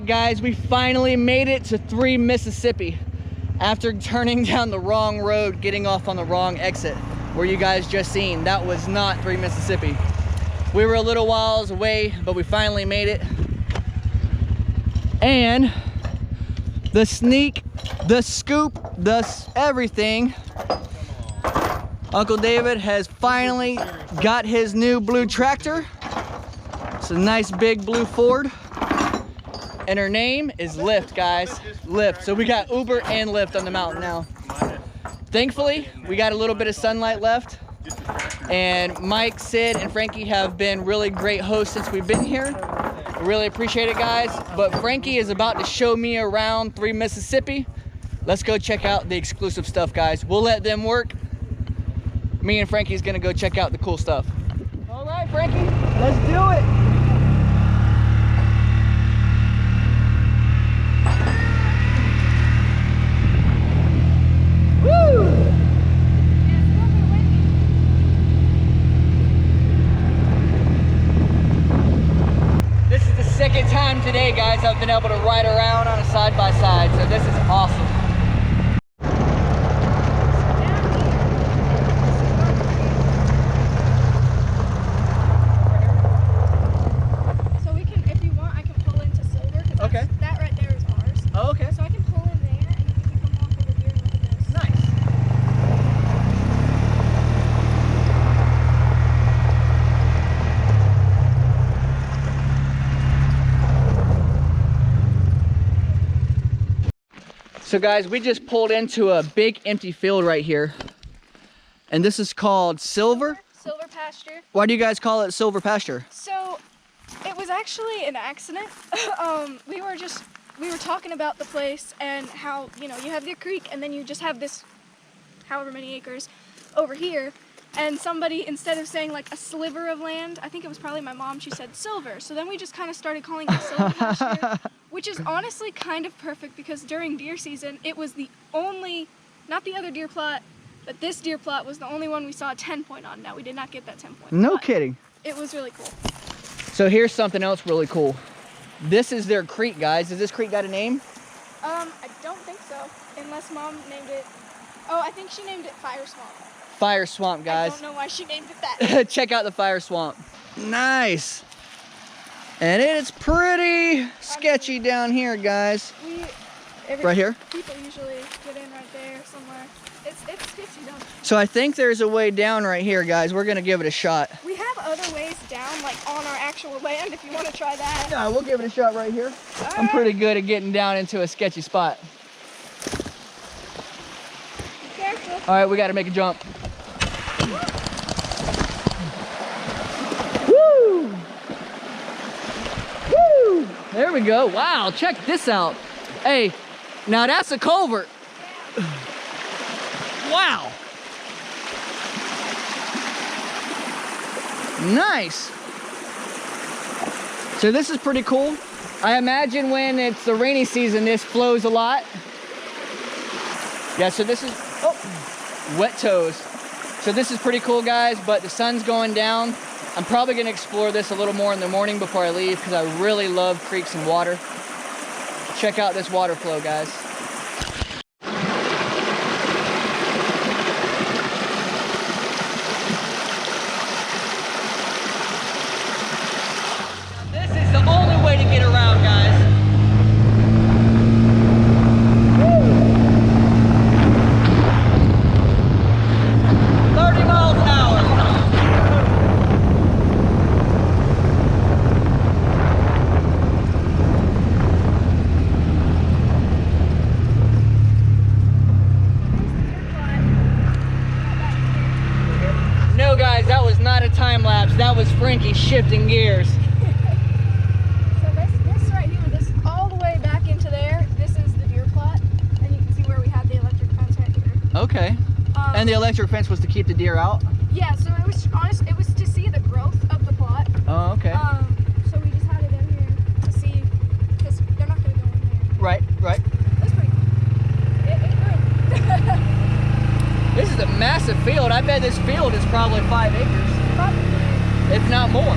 right, guys, we finally made it to 3 Mississippi after turning down the wrong road, getting off on the wrong exit where you guys just seen. That was not 3 Mississippi. We were a little whiles away, but we finally made it. And the sneak, the scoop, the everything, Uncle David has finally got his new blue tractor. It's a nice big blue Ford. And her name is Lyft, guys. Lyft. So we got Uber and Lyft on the mountain now. Thankfully, we got a little bit of sunlight left. And Mike, Sid, and Frankie have been really great hosts since we've been here. Really appreciate it, guys. But Frankie is about to show me around 3 Mississippi. Let's go check out the exclusive stuff, guys. We'll let them work. Me and Frankie's gonna go check out the cool stuff. All right, Frankie, let's do it. Second time today, guys, I've been able to ride around on a side-by-side, so this is awesome. So we can, if you want, I can pull into Silver. Okay. That right there is ours. Oh, okay. So I can pull in there, and then we can come walk over here and look at this. Nice. So guys, we just pulled into a big empty field right here. And this is called Silver? Silver pasture. Why do you guys call it Silver pasture? So it was actually an accident. We were talking about the place and how, you know, you have the creek and then you just have this however many acres over here. And somebody, instead of saying like a sliver of land, I think it was probably my mom, she said silver. So then we just kind of started calling it Silver pasture, which is honestly kind of perfect because during deer season, it was the only, not the other deer plot, but this deer plot was the only one we saw a 10 point on. Now, we did not get that 10 point. No kidding. It was really cool. So here's something else really cool. This is their creek, guys. Does this creek got a name? I don't think so, unless Mom named it, oh, I think she named it Fire Swamp. Fire Swamp, guys. I don't know why she named it that. Check out the Fire Swamp. Nice. And it's pretty sketchy down here, guys. Right here? People usually get in right there somewhere. It's sketchy down there. So I think there's a way down right here, guys. We're gonna give it a shot. We have other ways down, like on our actual land, if you want to try that. No, we'll give it a shot right here. I'm pretty good at getting down into a sketchy spot. Be careful. All right, we got to make a jump. Woo! Woo! There we go. Wow, check this out. Hey, now that's a culvert. Wow. Nice. So this is pretty cool. I imagine when it's the rainy season, this flows a lot. Yeah, so this is, wet toes. So this is pretty cool, guys, but the sun's going down. I'm probably gonna explore this a little more in the morning before I leave because I really love creeks and water. Check out this water flow, guys. This is the only way to get around, guys. 30 miles an hour. No, guys, that was not a time lapse. That was Frankie shifting gears. So this right here, this all the way back into there, this is the deer plot, and you can see where we had the electric fence right here. Okay. And the electric fence was to keep the deer out? Yeah, so it was it was to see the growth of the plot. Oh, okay. So we just had it in here to see, because they're not going to go in there. Right, right. That's pretty cool. It's good. This is a massive field. I bet this field is probably 5 acres. Probably. If not more.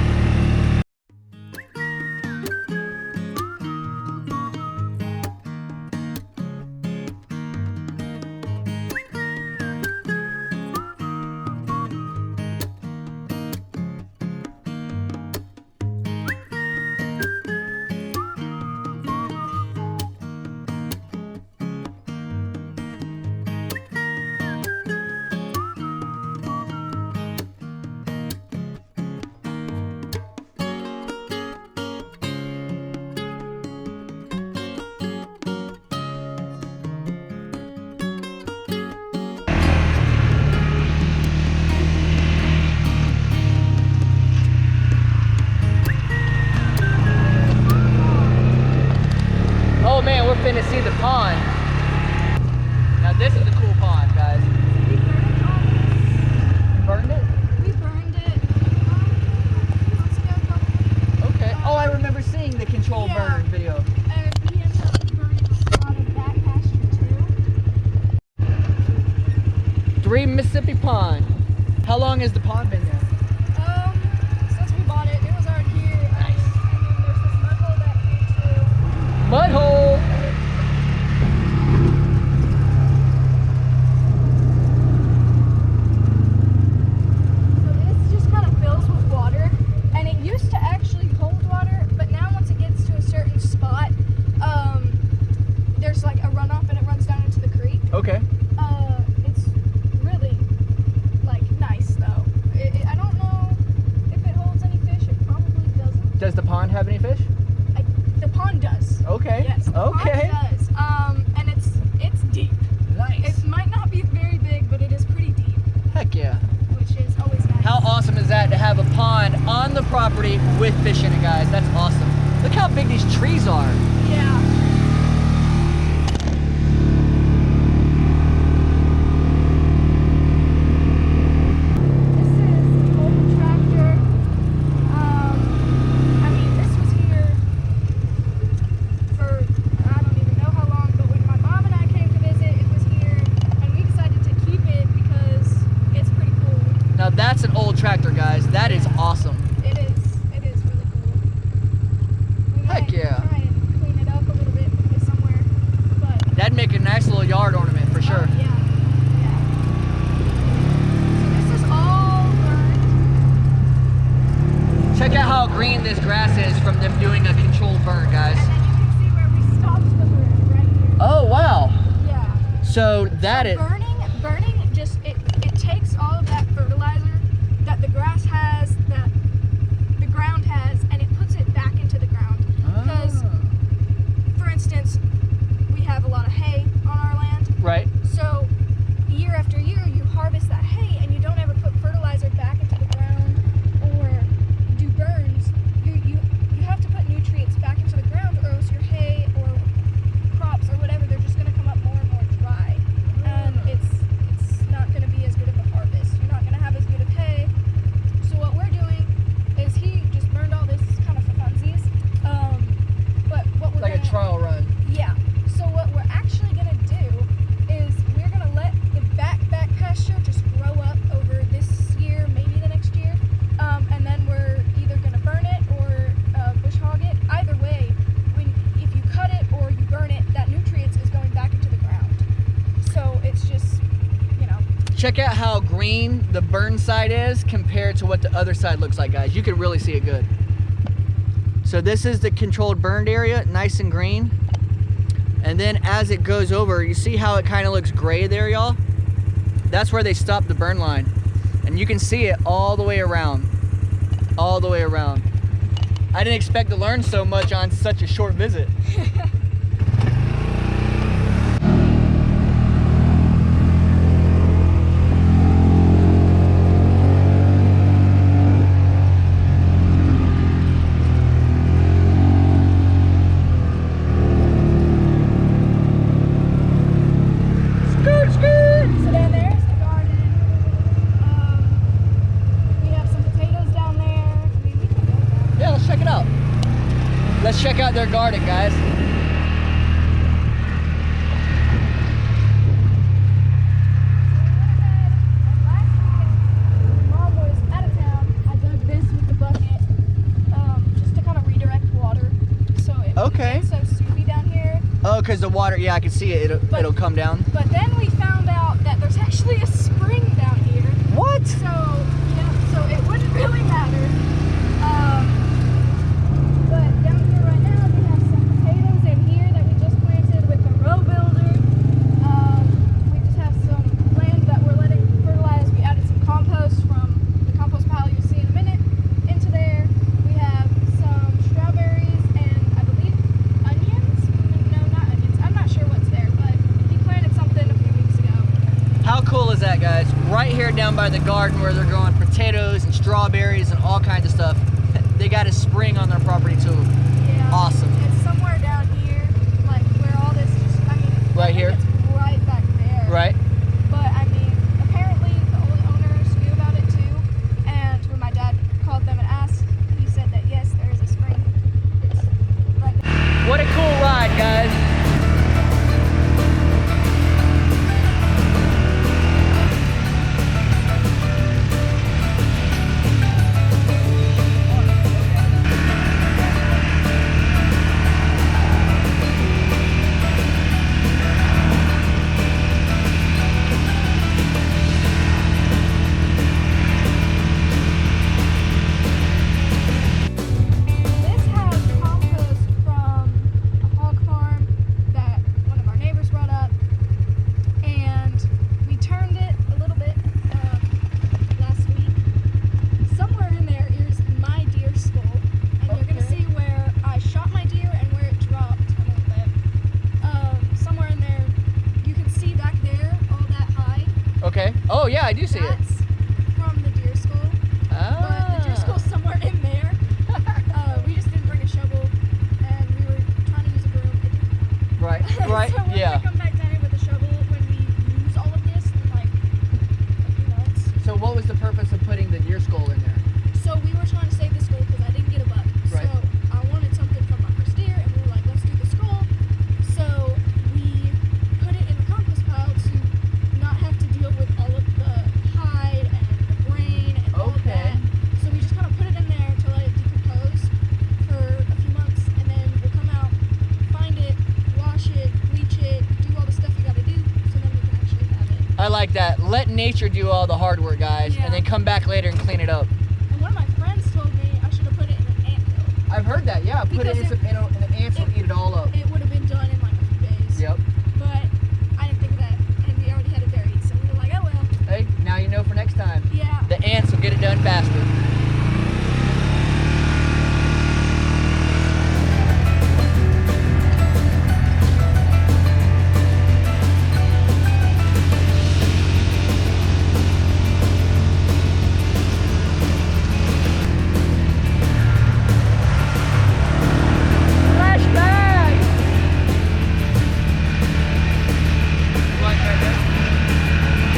pond. Now this is a cool pond, guys. We burned it. You burned it? We burned it a months ago, probably. Okay. Oh, I remember seeing the controlled Yeah. burn video. And we ended up burning a lot of that pasture too. 3 Mississippi Pond. How long has the pond been there? Since we bought it, it was already here. Nice. And then there's this mud hole that came through. Mud hole. So this just kind of fills with water, and it used to actually hold water, but now once it gets to a certain spot, there's like a runoff and it runs down into the creek. Okay. It's really like nice though. I don't know if it holds any fish. It probably doesn't. Does the pond have any fish? The pond does. Okay. Yes. The Okay. pond does. And it's deep. Nice. It might not be very big, but it is pretty deep, Heck yeah. which is always nice. How awesome is that to have a pond on the property with fish in it, guys? That's awesome. Look how big these trees are. Yeah. This is the old tractor. I mean, this was here for I don't even know how long, but when my mom and I came to visit, it was here, and we decided to keep it because it's pretty cool. Now that's an old tractor, guys. That is awesome. It is really cool. We Heck might yeah. try and clean it up a little bit, put it somewhere, but That'd make a nice little yard ornament for sure. oh, yeah. So this is all burned. Check out how green this grass is from them doing a controlled burn, guys. And then you can see where we stopped the burn right here. Oh, wow. Yeah. So that is... Burning just it takes all of that fertilizer that the grass has, that the ground has, and it puts it back into the ground. Because, for instance, we have a lot of hay on our land. Right. So year after year, you harvest that hay, and you don't ever put fertilizer back into the ground or do burns. You have to put nutrients back into the ground, or else your hay or crops or whatever, they're just going to come up more and more dry, and it's not going to be as good of a harvest. You're not going to have as good of hay. So what we're doing is he just burned all this kind of for funsies. But what we're Like gonna, a trial run. yeah. So what we're actually gonna do is we're gonna let the back pasture just grow up over this year, maybe the next year, and then we're either gonna burn it or bush hog it. Either way, if you cut it or you burn it, that nutrients is going back into the ground. So it's just, you know. Check out how green the burn side is compared to what the other side looks like, guys. You can really see it good. So this is the controlled burned area, nice and green. And then as it goes over, you see how it kind of looks gray there, y'all? That's where they stopped the burn line. And you can see it all the way around. All the way around. I didn't expect to learn so much on such a short visit. So down there's the garden. We have some potatoes down there. I mean, we can go down. Yeah, let's check it out. Let's check out their garden, guys. Mom was out of town. I dug this with the bucket, just to kind of redirect water. So it Okay. so soupy down here. Oh, because the water, yeah, I can see it. It'll come down. But then we found out that there's actually a spring down here. What? So yeah, so it wouldn't really matter. But down here right now we have some potatoes in here that we just planted with the row builder. We just have some land that we're letting fertilize. We added some compost from the compost pile you'll see in a minute into there. We have some strawberries and I believe onions. No, not onions. I'm not sure what's there, but he planted something a few weeks ago. How cool is that, guys? Right here down by the garden where they're growing potatoes and strawberries and all kinds of stuff. They got a spring on their property too. Yeah. Awesome. It's somewhere down here, like where all this just, I Right here? It's right back there. Right. But I mean, apparently the old owners knew about it too. And when my dad called them and asked, he said that yes, there is a spring. It's right there. What a cool ride, guys. This has compost from a hog farm that one of our neighbors brought up, and we turned it a little bit last week. Somewhere in there is my deer skull, and you're gonna see where I shot my deer and where it dropped a little bit. Somewhere in there, you can see back there all that high. Okay. Oh yeah, I do see it. That's from the deer skull. But the deer skull's somewhere in there. We just didn't bring a shovel, and we were trying to use a broom. It didn't work. Right. Right. So we're Yeah. gonna come back down here with a shovel when we lose all of this in like a few months. So what was the purpose of putting the deer skull in there? So we were trying to save the skull because I didn't get a buck. Right. So I wanted something from my first deer, and we were like, let's do the skull. So we put it in the compost pile to not have to deal with all of the hide and the brain and all of Okay. that. So we just kind of put it in there to let it decompose for a few months, and then we'll come out, find it, wash it, bleach it, do all the stuff you gotta do, so then we can actually have it. I like that. Let nature do all the hard work, guys, Yeah. and then come back later and clean it up. And one of my friends told me I should have put it in an anthill. I've heard that. Yeah. Put it in Because some, and the ants will eat it all up. It would have been done in like a few days. Yep. But I didn't think of that, and we already had it buried, so we were like, oh well. Hey, now you know for next time. Yeah. The ants will get it done faster. Flashback! Like right there.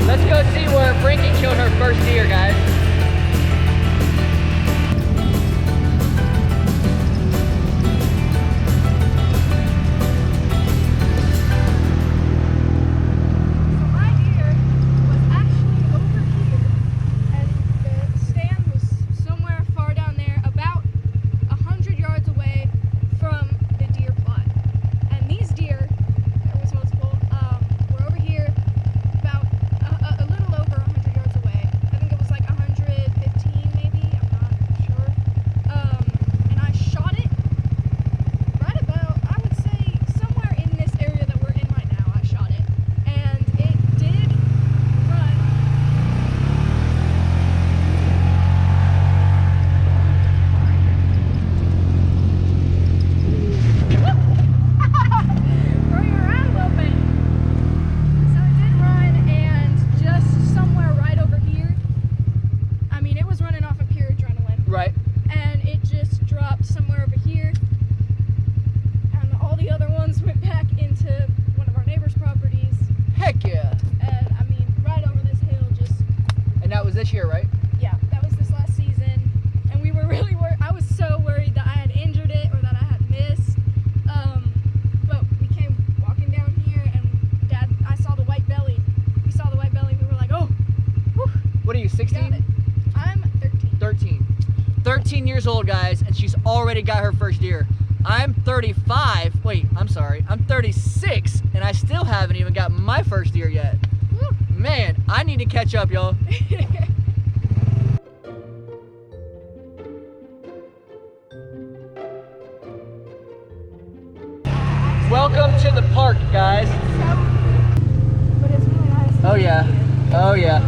Let's go see where Frankie killed her first deer, guys. So my deer was actually over here, and the stand was somewhere far down there, about 100 yards away from the deer plot. And these deer, there was multiple, were over here about a little over 100 yards away. I think it was like 115 maybe, I'm not sure. And I shot it right about, I would say, somewhere in this area that we're in right now. I shot it, and it did run. Throwing around a little bit. So it did run, and just somewhere right over here, I mean, it was running off of pure adrenaline, Right. and it just dropped somewhere over here, and all the other ones went back into one of our neighbors' properties, Heck yeah. and I mean, right over this hill, just, And that was this year, right? yeah, that was this last season, and we were really worried. I was so worried that I had injured it or that I had missed, but we came walking down here, and Dad, I saw the white belly. We saw the white belly, we were like, oh, whew, What are you, got 16? it. I'm 13. 13. 13 years old, guys, and she's already got her first deer. I'm 35. Wait, I'm sorry. I'm 36, and I still haven't even got my first deer yet. Woo. Man, I need to catch up, y'all. Welcome to the park, guys. But it's really nice. Oh yeah. Oh yeah.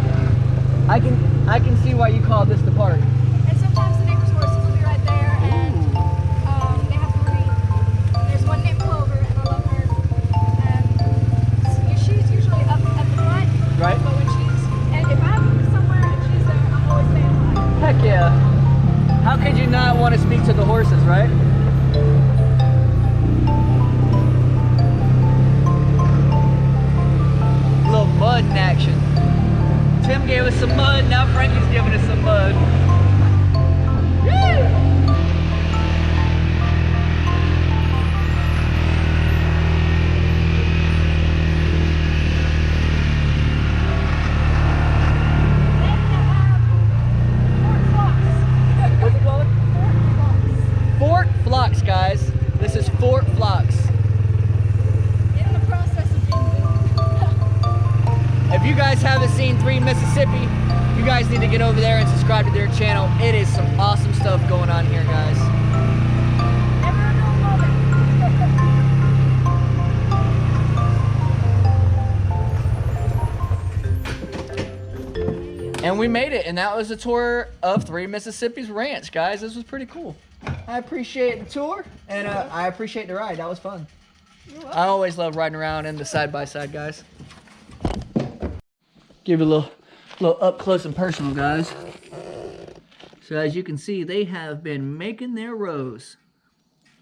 I can see why you call this the park. And sometimes the neighbor's horses will be right there, and they have to breed. And there's one named Clover, and I love her. And she's usually up at the front. Right. But when and if I'm somewhere and she's there, I'm always staying behind. Heck yeah. How could you not want to speak to the horses, right? Little mud in action. Tim gave us some mud, now Frankie's giving us some mud. Woo! What's it called? Fort Flocks, guys. This is Fort Flocks. In the process of being built. If you guys haven't seen 3 Mississippi, you guys need to get over there and subscribe to their channel. It is some awesome stuff going on here, guys. Never a dull moment. And we made it, and that was a tour of 3 Mississippi's ranch, guys. This was pretty cool. I appreciate the tour, and I appreciate the ride. That was fun. I always love riding around in the side-by-side, guys. Give you a little up close and personal, guys. So as you can see, they have been making their rows.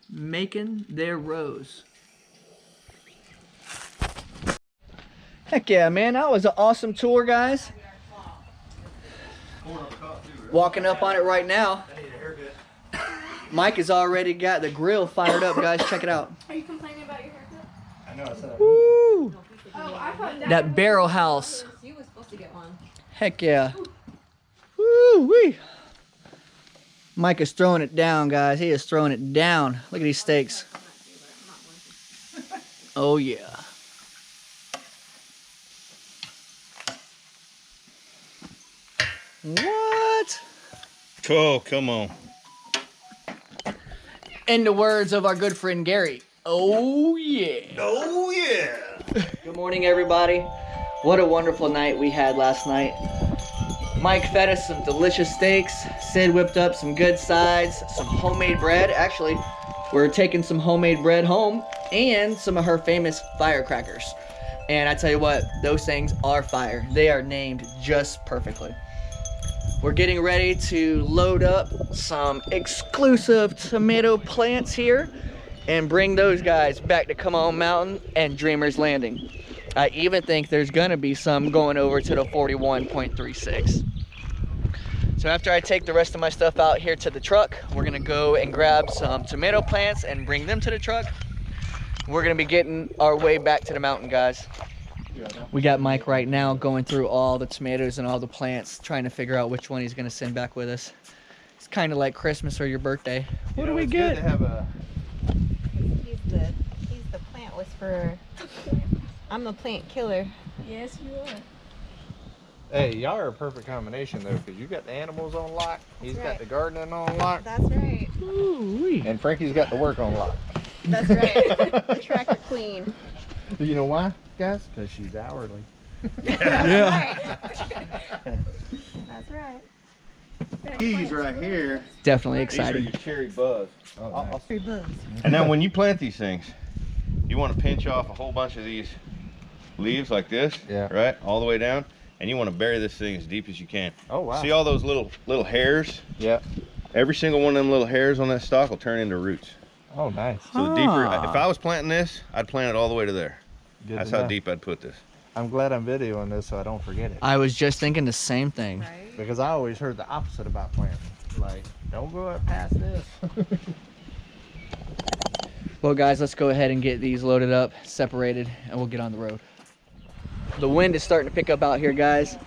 Making their rows. Heck yeah, man. That was an awesome tour, guys. Walking up on it right now. Mike has already got the grill fired up, guys. Check it out. Are you complaining about your haircut? I know I said Woo! Oh, I thought That barrel house. You were supposed to get one. Heck yeah. Woo wee. Mike is throwing it down, guys. He is throwing it down. Look at these steaks. Oh yeah. What? Oh, come on. In the words of our good friend Gary. Oh yeah. Oh, yeah. Good morning, everybody. What a wonderful night we had last night. Mike fed us some delicious steaks. Sid whipped up some good sides, some homemade bread. Actually, we're taking some homemade bread home and some of her famous firecrackers. And I tell you what, those things are fire. They are named just perfectly. We're getting ready to load up some exclusive tomato plants here and bring those guys back to Come On Mountain and Dreamer's Landing. I even think there's gonna be some going over to the 41.36. So after I take the rest of my stuff out here to the truck, we're gonna go and grab some tomato plants and bring them to the truck. We're gonna be getting our way back to the mountain, guys. We got Mike right now going through all the tomatoes and all the plants, trying to figure out which one he's gonna send back with us. It's kind of like Christmas or your birthday. What do we get? He's the plant whisperer. I'm the plant killer. Yes, you are. Hey, y'all are a perfect combination though, because you got the animals on lock, he's got the gardening on lock, That's right. Ooh-wee. and Frankie's got the work on lock. That's right. The tractor queen. You know why, guys? Because she's hourly. Yeah. That's right. These right here. Definitely These are exciting. your cherry buzz. I'll see buzz. And now when you plant these things, you want to pinch off a whole bunch of these leaves like this, right? All the way down. And you want to bury this thing as deep as you can. Oh, wow. See all those little hairs? Yeah. Every single one of them little hairs on that stalk will turn into roots. Oh, nice. So the deeper, if I was planting this, I'd plant it all the way to there. Good That's to how know. deep I'd put this. I'm glad I'm videoing this so I don't forget it. I was just thinking the same thing. Right. Because I always heard the opposite about planting. Like, don't go up past this. Well, guys, let's go ahead and get these loaded up, separated, and we'll get on the road. The wind is starting to pick up out here, guys.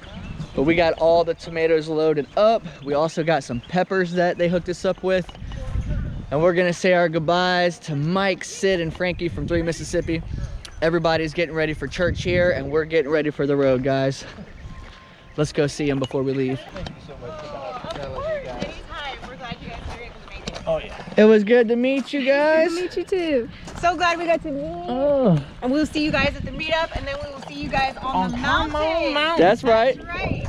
But we got all the tomatoes loaded up. We also got some peppers that they hooked us up with. And we're gonna say our goodbyes to Mike, Sid, and Frankie from 3 Mississippi. Everybody's getting ready for church here, and we're getting ready for the road, guys. Let's go see them before we leave. Thank you so much for Anytime. We're glad you guys were able to make it. Oh, yeah. It was good to meet you guys. Meet you too. So glad we got to meet. Oh, And we'll see you guys at the meetup, and then we will see you guys on the mountain. that's right. That's right.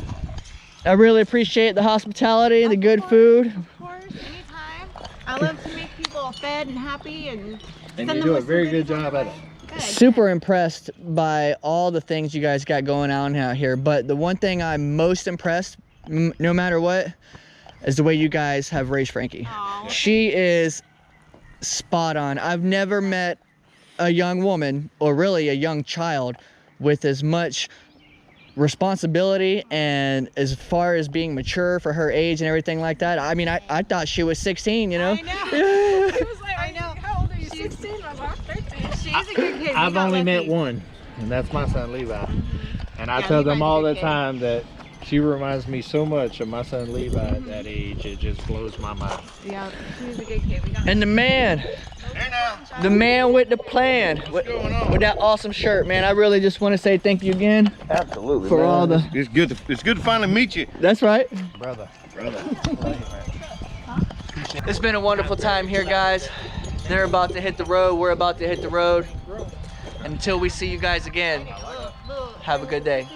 I really appreciate the hospitality and the good food. Of course, anytime. I love to make people fed and happy and And send you them do a with very some good goodies on job the at it. way. Good. Super impressed by all the things you guys got going on out here, but the one thing I'm most impressed, no matter what, is the way you guys have raised Frankie. Aw. She is spot on. I've never met a young woman, or really a young child, with as much responsibility and as far as being mature for her age and everything like that. I mean, I thought she was 16, you know? I know. He was like, I know. How old are you? 16? I was like, I'm 13. She's a good kid. We I've got only met lucky. one, and that's my son Levi. And I Yeah, tell them Levi's a all good the kid. time that she reminds me so much of my son Levi at that age. It just blows my mind. Yeah, she was a good kid. We got And the man with the plan, with that awesome shirt, man. I really just want to say thank you again. Absolutely. For man. all the- It's good to finally meet you. That's right. Brother. It's been a wonderful time here, guys. They're about to hit the road. We're about to hit the road. Until we see you guys again, have a good day.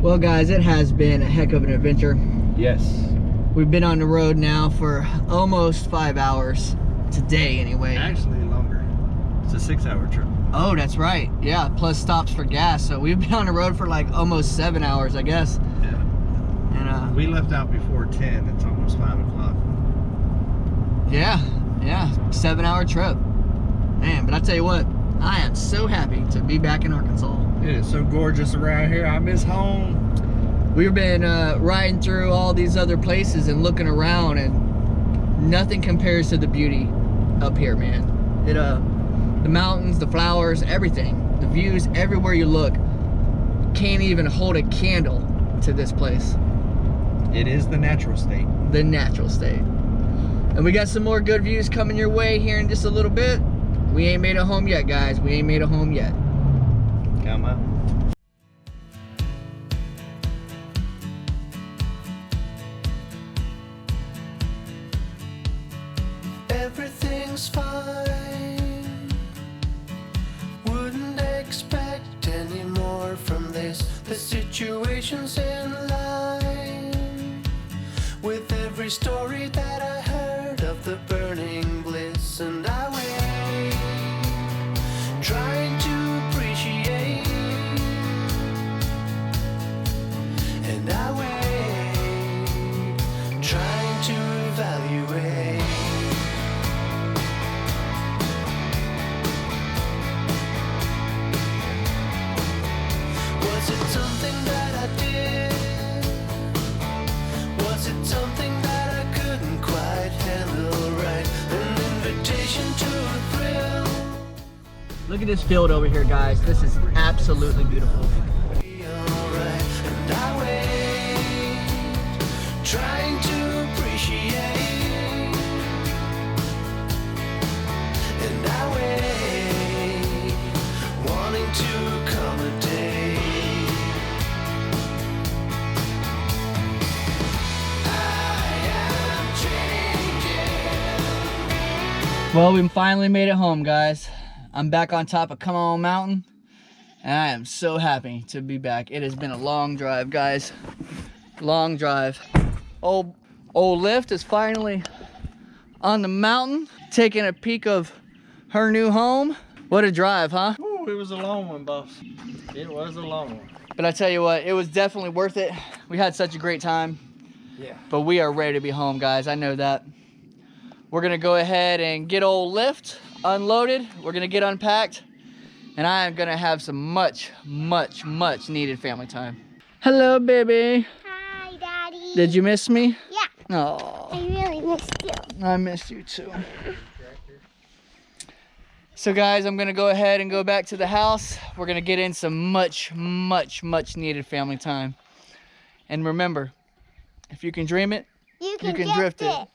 Well, guys, it has been a heck of an adventure. Yes. We've been on the road now for almost 5 hours. Today, anyway. Actually longer. It's a 6-hour trip. Oh, that's right. Yeah, plus stops for gas. So we've been on the road for like almost 7 hours, I guess. Yeah. And We left out before 10. It's almost 5 o'clock. yeah, 7-hour trip. Man, but I tell you what, I am so happy to be back in Arkansas. It is so gorgeous around here. I miss home. We've been riding through all these other places and looking around, and nothing compares to the beauty up here, man. The mountains, the flowers, everything, the views everywhere you look can't even hold a candle to this place. It is the natural state. The natural state. And we got some more good views coming your way here in just a little bit. We ain't made it home yet, guys. We ain't made it home yet. Come on. Everything's fine. Wouldn't expect any more from this. The situation's in line with every story that I heard of the burning bliss, and I wait, trying to appreciate, and I wait, trying to evaluate. Was it something that I did? Was it something that I couldn't quite handle right? An invitation to a thrill. Look at this field over here, guys. This is absolutely beautiful. Be alright, and I wait, trying to appreciate, and I wait, wanting to accommodate. I am changing. Well, we finally made it home, guys. I'm back on top of Come On Mountain, and I am so happy to be back. It has been a long drive, guys. Long drive. Old Lift is finally on the mountain, taking a peek of her new home. What a drive, huh? Ooh, it was a long one, boss. It was a long one. But I tell you what, it was definitely worth it. We had such a great time. Yeah. But we are ready to be home, guys. I know that. We're gonna go ahead and get old Lift unloaded. We're gonna get unpacked. And I am gonna have some much needed family time. Hello, baby. Hi, Daddy. Did you miss me? Yeah, Oh, I really missed you. I missed you too. So guys, I'm gonna go ahead and go back to the house. We're gonna get in some much needed family time. And remember, if you can dream it, You can drift it.